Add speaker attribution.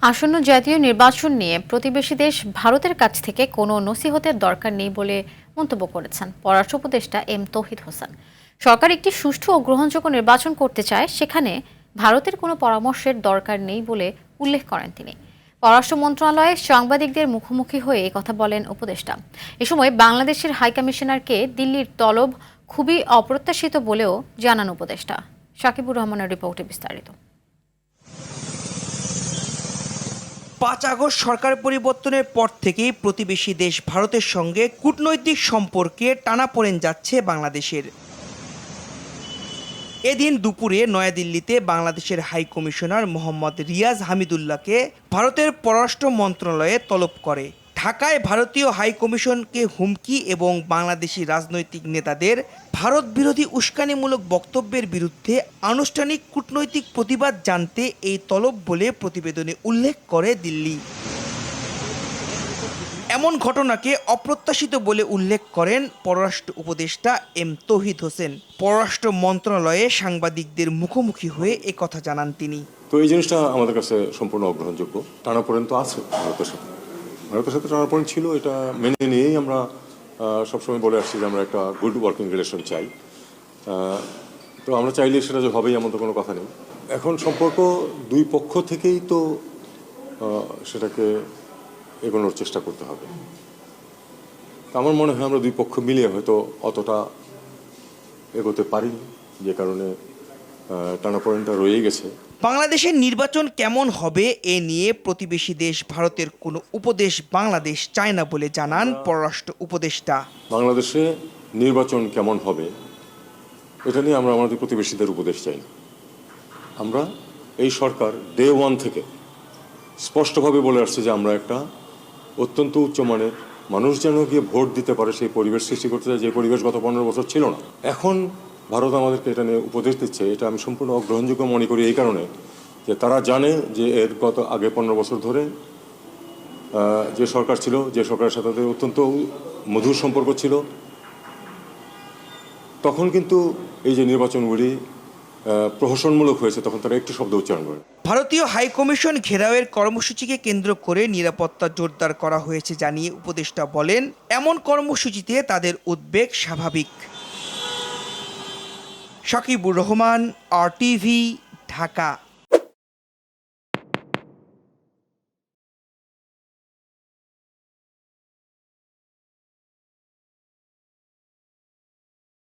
Speaker 1: আসন্ন জাতীয় নির্বাচন নিয়ে প্রতিবেশী দেশ ভারতের কাছ থেকে কোনো নসিহতের দরকার নেই বলে মন্তব্য করেছেন পররাষ্ট্র উপদেষ্টা এম তৌহিদ হোসেন। সরকার একটি সুষ্ঠু ও গ্রহণযোগ্য নির্বাচন করতে চায়, সেখানে ভারতের কোনো পরামর্শের দরকার নেই বলে উল্লেখ করেন তিনি। পররাষ্ট্র মন্ত্রণালয়ে সাংবাদিকদের মুখোমুখি হয়ে কথা বলেন উপদেষ্টা। এ সময় বাংলাদেশের হাইকমিশনারকে দিল্লির তলব খুবই অপ্রত্যাশিত বলেও জানান উপদেষ্টা। সাকিবুর রহমানের রিপোর্টে বিস্তারিত।
Speaker 2: ৫ আগস্ট সরকার পরিবর্তনের পর থেকেই প্রতিবেশী দেশ ভারতের সঙ্গে কূটনৈতিক সম্পর্কে টানাপোড়েন যাচ্ছে বাংলাদেশের। এদিন দুপুরে নয়াদিল্লিতে বাংলাদেশের হাই কমিশনার মোহাম্মদ রিয়াজ হামিদুল্লাহকে ভারতের পররাষ্ট্র মন্ত্রণালয়ে তলব করে। ঢাকায় ভারতীয় হাই কমিশনকে হুমকি এবং বাংলাদেশি রাজনৈতিক নেতাদের ভারত বিরোধী উস্কানিমূলক বক্তব্যের বিরুদ্ধে আনুষ্ঠানিক কূটনৈতিক প্রতিবাদ জানতে এই তলব বলে প্রতিবেদনে উল্লেখ করে দিল্লি। এমন ঘটনাকে অপ্রত্যাশিত বলে উল্লেখ করেন পররাষ্ট্র উপদেষ্টা এম তৌহিদ হোসেন। পররাষ্ট্র মন্ত্রণালয়ে সাংবাদিকদের মুখোমুখি হয়ে একথা জানান তিনি।
Speaker 3: তো এই জিনিসটা আমাদের কাছে সম্পূর্ণ অগ্রহণযোগ্য। টানাপোড়েন তো আছে ভারতের সাথে টানাপোড়েন ছিল, এটা মেনে নিয়েই আমরা সবসময় বলে আসছি যে আমরা একটা গুড ওয়ার্কিং রিলেশন চাই। তো আমরা চাইলে সেটা যে হবেই এমন তো কোনো কথা নেই। এখন সম্পর্ক দুই পক্ষ থেকেই তো সেটাকে এগোনোর চেষ্টা করতে হবে। আমার মনে হয় আমরা দুই পক্ষ মিলিয়ে হয়তো অতটা এগোতে পারিনি, যে কারণে টানাপোড়েনটা রয়েই গেছে।
Speaker 2: বাংলাদেশের নির্বাচন কেমন হবে এ নিয়ে প্রতিবেশী দেশ ভারতের কোনো উপদেশ বাংলাদেশ চায় না বলে জানান পররাষ্ট্র উপদেষ্টা।
Speaker 3: বাংলাদেশে নির্বাচন কেমন হবে এটা নিয়ে আমরা আমাদের প্রতিবেশীদের উপদেশ চাই না। আমরা এই সরকার ডে ওয়ান থেকে স্পষ্টভাবে বলে আসছে যে আমরা একটা অত্যন্ত উচ্চমানের মানুষ যেন গিয়ে ভোট দিতে পারে সেই পরিবেশ সৃষ্টি করতে চাই, যে পরিবেশ গত 15 বছর ছিল না। এখন ভারত আমাদেরকে এটা নিয়ে উপদেশ দিচ্ছে, এটা আমি সম্পূর্ণ অগ্রহণযোগ্য মনে করি এই কারণে যে তারা জানে যে এর গত আগে 15 বছর ধরে যে সরকার ছিল, যে সরকারের সাথে অত্যন্ত মধুর সম্পর্ক ছিল, তখন কিন্তু এই যে নির্বাচনগুলি প্রহসনমূলক হয়েছে তখন তারা একটি শব্দ উচ্চারণ করে।
Speaker 2: ভারতীয় হাই কমিশন ঘেরাওয়ের কর্মসূচিকে কেন্দ্র করে নিরাপত্তা জোরদার করা হয়েছে জানিয়ে উপদেষ্টা বলেন, এমন কর্মসূচিতে তাদের উদ্বেগ স্বাভাবিক। সাকিবুর রহমান, RTV, ঢাকা।